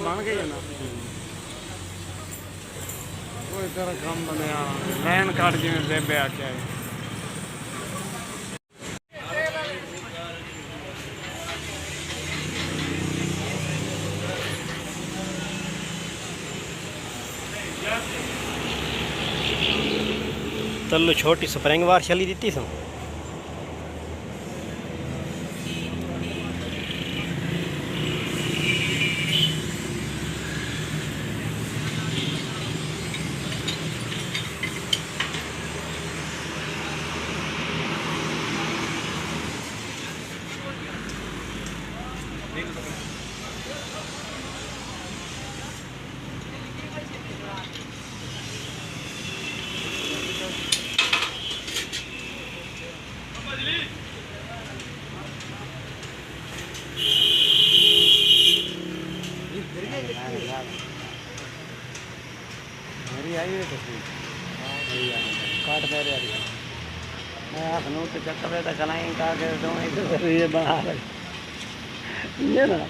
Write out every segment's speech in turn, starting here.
बन गई है ना कोई तरह काम बनया लैन कार्ड जिमें देबे आके आए तल्लू छोटी स्प्रिंग वार चली दी सो मेरी आई है काट पा रही मैं अपनों के चक्कर में कलाई का के दो ये बना रहे ये ना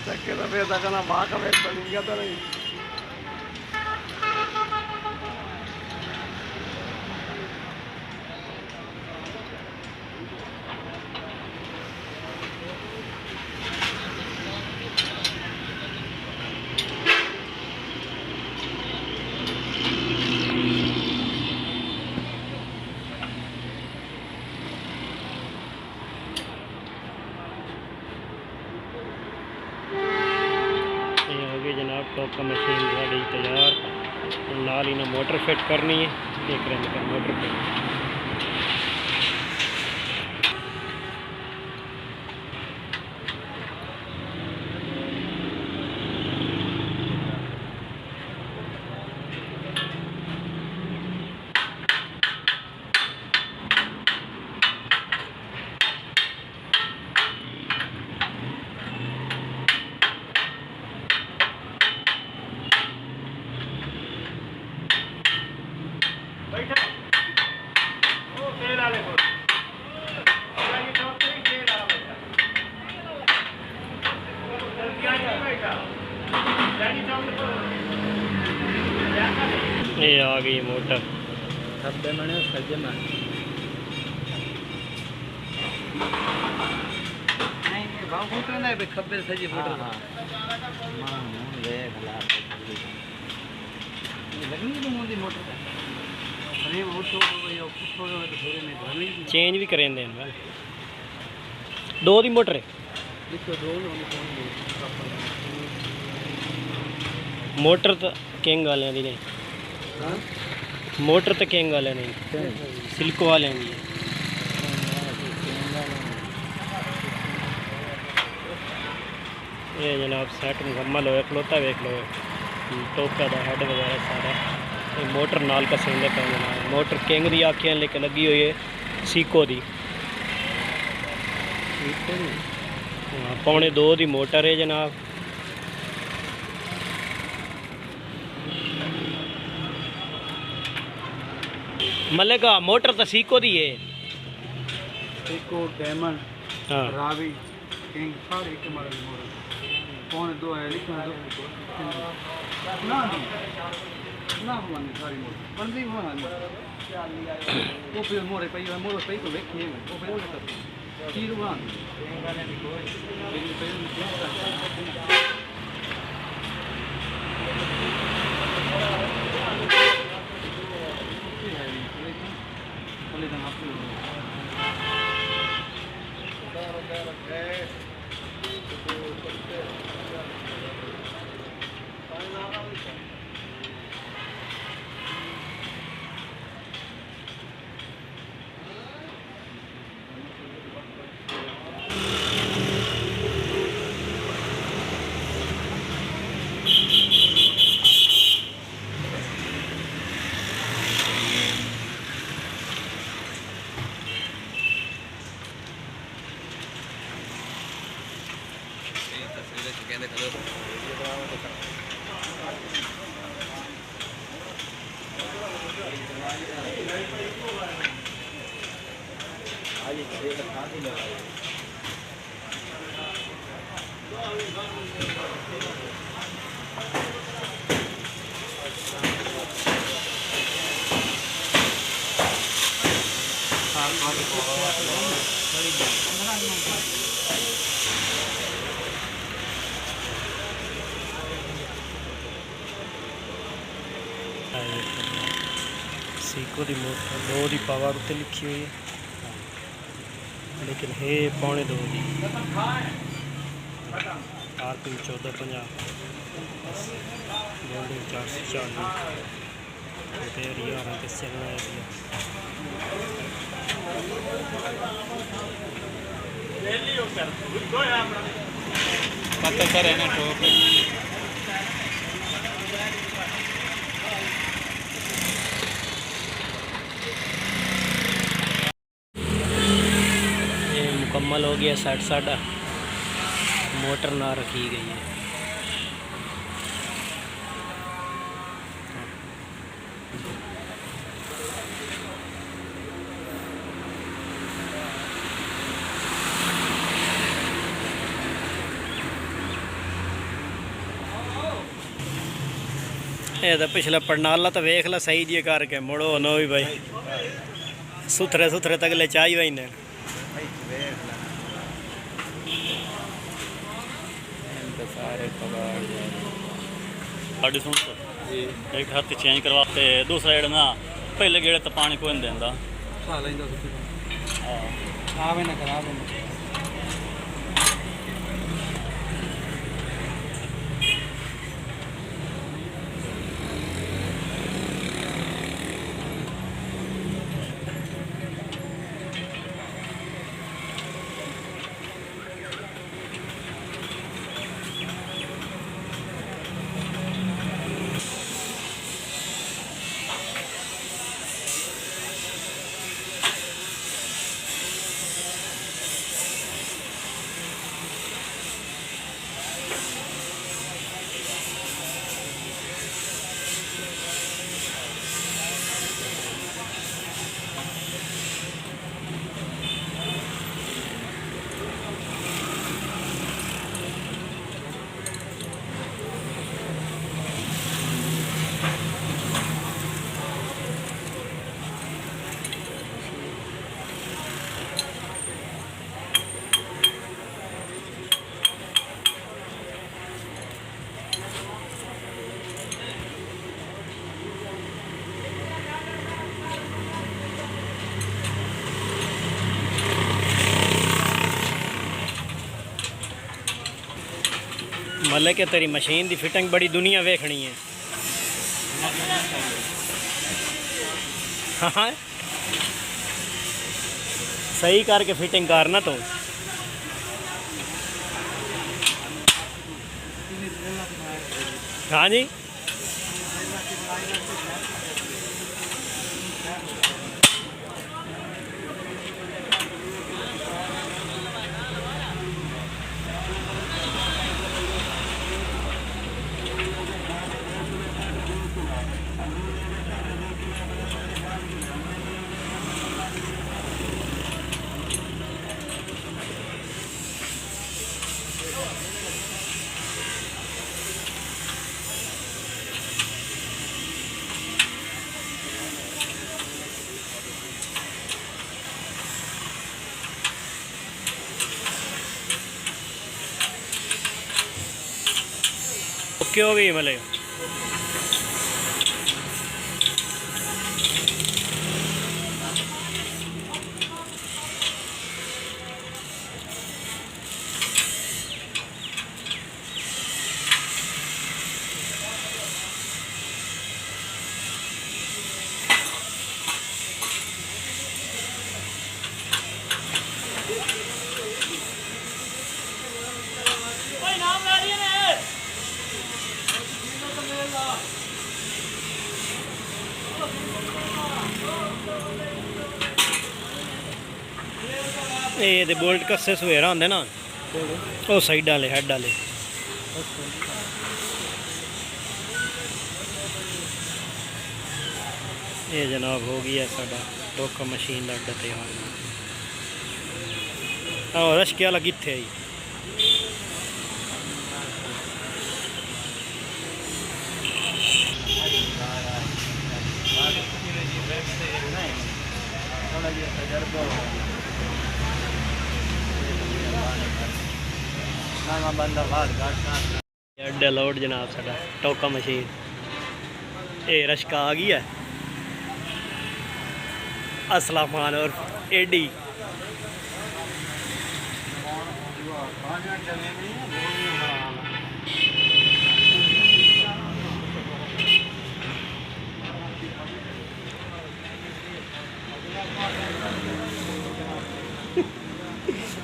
चक्कर में करना भाग में बन गया तो नहीं जनाब टॉप का मशीन गाड़ी तैयार नाल ही ना मोटर फिट करनी है एक रंग का मोटर फिट ये आ गई मोटर खब्बे मने सज्जे में नहीं भाव फुट ना है खब्बे सज्जे फुट हां मां ले भला लगनी तो मोदी मोटर अरे वो तो यो कुछ हो तो थोड़े में भरनी चेंज भी करें देन दो दी मोटर है देखो दो मोटर तो किंग वाले दी नहीं मोटर तो किंग वाले नहीं सिल्क वाले नहीं ये जनाब सेट मुकम्मल हो खलोता वेख लो टोका का हेड वगैरह सारा ये मोटर नाल का सेंदे पे जनाब मोटर किंग दी आखियां लेके लगी हुई है सीको दी पौने 2 दी मोटर है जनाब मलेगा मोटर तो सीको दी है सीको डायमंड हाँ रावी किंग सारे एक मॉडल मोटर कौन दो है लिखना दो ना ना मन सारी मोटर बंदी हो ना वो फिर मोरे पे को देखिए वो फिर तो तीर वन ਕਹਿੰਦੇ ਖਲੋ ਆਈ ਦੇਖ ਖਾਂ ਦੀ ਲਗਾਈ सीको की मोटर 2 की पावर उत्ते लिखी हुई है, लेकिन है 1.25 की RPM 1450 गोल्डिंग 440 रिपेयर यार के चलना है पता कर है ना टॉप मुकम्मल हो गया सेट साडा, मोटर ना रखी गई है। ये तो पिछला पड़नाला तो वेख ला सही जी करके मुड़ो नो भी भाई सुथरे सुथरे तगले चाहिए भाई ने सारे कबाड़ साढ़े सुन एक हाथ चेंज करवाते, दूसरा जेड़ा ना पहले गेड़े तो पानी कोई नहीं देंदा खा लेंदा सुती हाँ आवे ना खराब है मतलब कि तेरी मशीन की फिटिंग बड़ी दुनिया वेखनी है। हाँ सही करके फिटिंग करना तो हाँ जी ओके हो गई मतलब ये बोल्ट कस्से सवेरा होंगे ना वो साइड वाले हैड वाले ये जनाब हो गया साडा टोका मशीन का अड्डा तैयार। हाँ रश क्या लगी थे अड्डा लोड जनाब साडा टोका मशीन। ये रश्का आ गई है असला खान और एडी।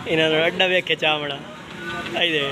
इन्होंने अड्डा वेखे चावना आई दे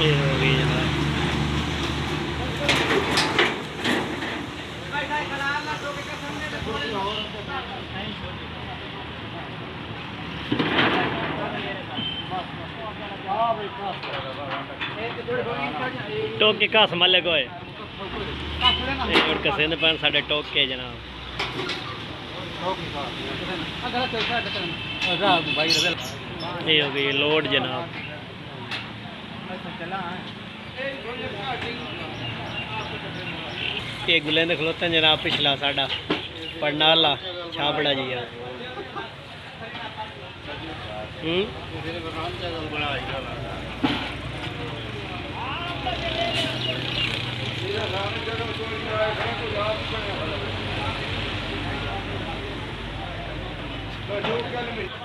ये हो गई जनाब। टोके का संभाले को है कसेंद पान साढ़े टोके जनाब। ये हो गई लोड जनाब। ये गुलेंद खलोते जनाब पिछला साडा पड़नाला छाबड़ा जी है।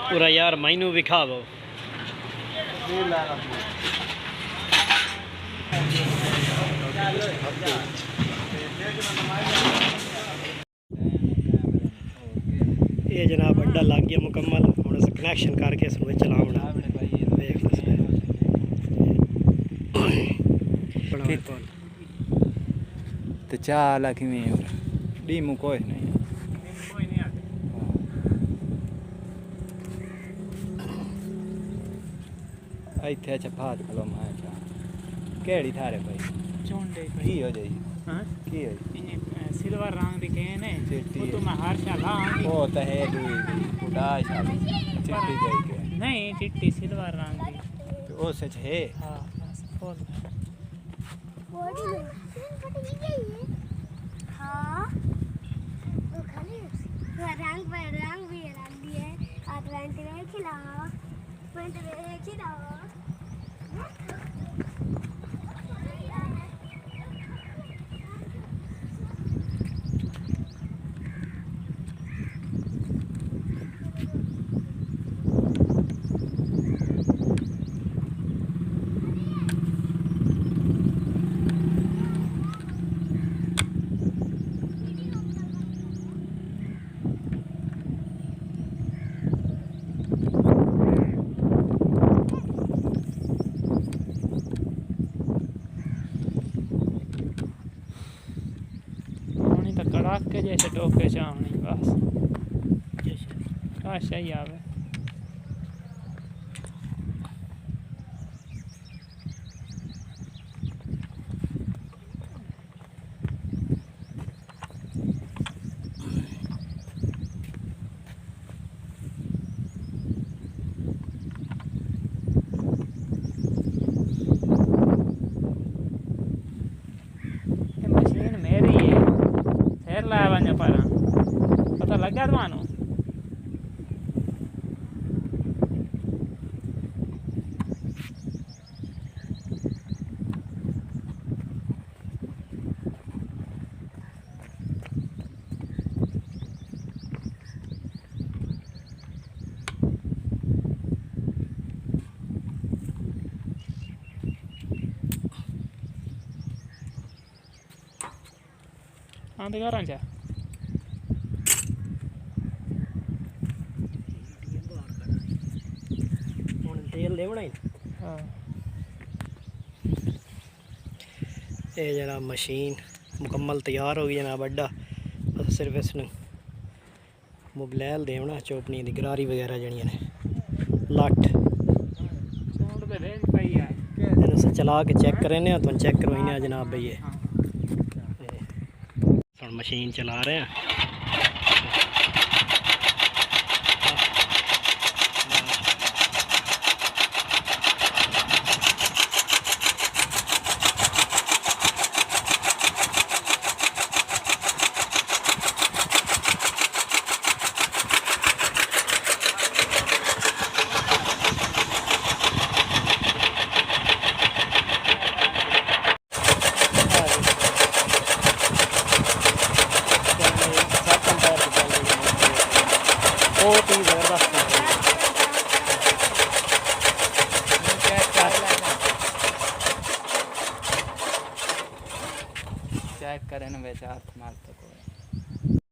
पूरा यार मैनू विखावो। ये जनाब अड्डा लग गया मुकम्मल। हम कनैक्शन करके इसमें चलावना तो चाल किमें डीमू कोई नहीं इतने अच्छा फाद खलो माया चा केड़ी थारे भाई चोंडे की हो जाई हां की हो सिल्वर रंग दी केन है चिट्टी वो तो मैं हर शाला ओ तो है दूई उड़ा शाल चिट्टी जाई के नहीं चिट्टी सिल्वर रंग दी तो ओ सच है हां फुल हाँ वो खाली रंग भी लग दिए आप पेंट में खिलाओ पेंट में खिलाओ के जैसे टोके चावनी बस अच्छा ही आवे पता लग गया तुम्हारा ਆਂਦੇ ਘਰਾਂ ਚ ਹੁਣ ਤੇਲ ਲੈਵਣਾ ਹੀ ਹਾਂ ਇਹ ਜਨਾਬ ਮਸ਼ੀਨ ਮੁਕੰਮਲ ਤਿਆਰ ਹੋ ਗਈ ਜਨਾਬ ਵੱਡਾ ਬਸ ਸਿਰਫ ਇਸ ਨੂੰ ਮੁਬਲੈਲ ਦੇਵਣਾ ਚੋਪਣੀ ਦੀ ਗਰਾਰੀ ਵਗੈਰਾ ਜਿਹੜੀਆਂ ਨੇ ਲੱਠ ਸਾਊਂਡ ਤੇ ਰੇਂਜ ਪਈ ਆ ਇਹਨੂੰ ਅਸੀਂ ਚਲਾ ਕੇ ਚੈੱਕ ਕਰਨੇ ਆ ਤੁਹਾਨੂੰ ਚੈੱਕ ਕਰਵਾਈਨੇ ਆ ਜਨਾਬ ਬਈ ਇਹ ਹੁਣ ਮਸ਼ੀਨ ਚਲਾ ਰਹੇ ਆ बहुत ही ज़बरदस्त चेक करें ना बेचा हाथ मारते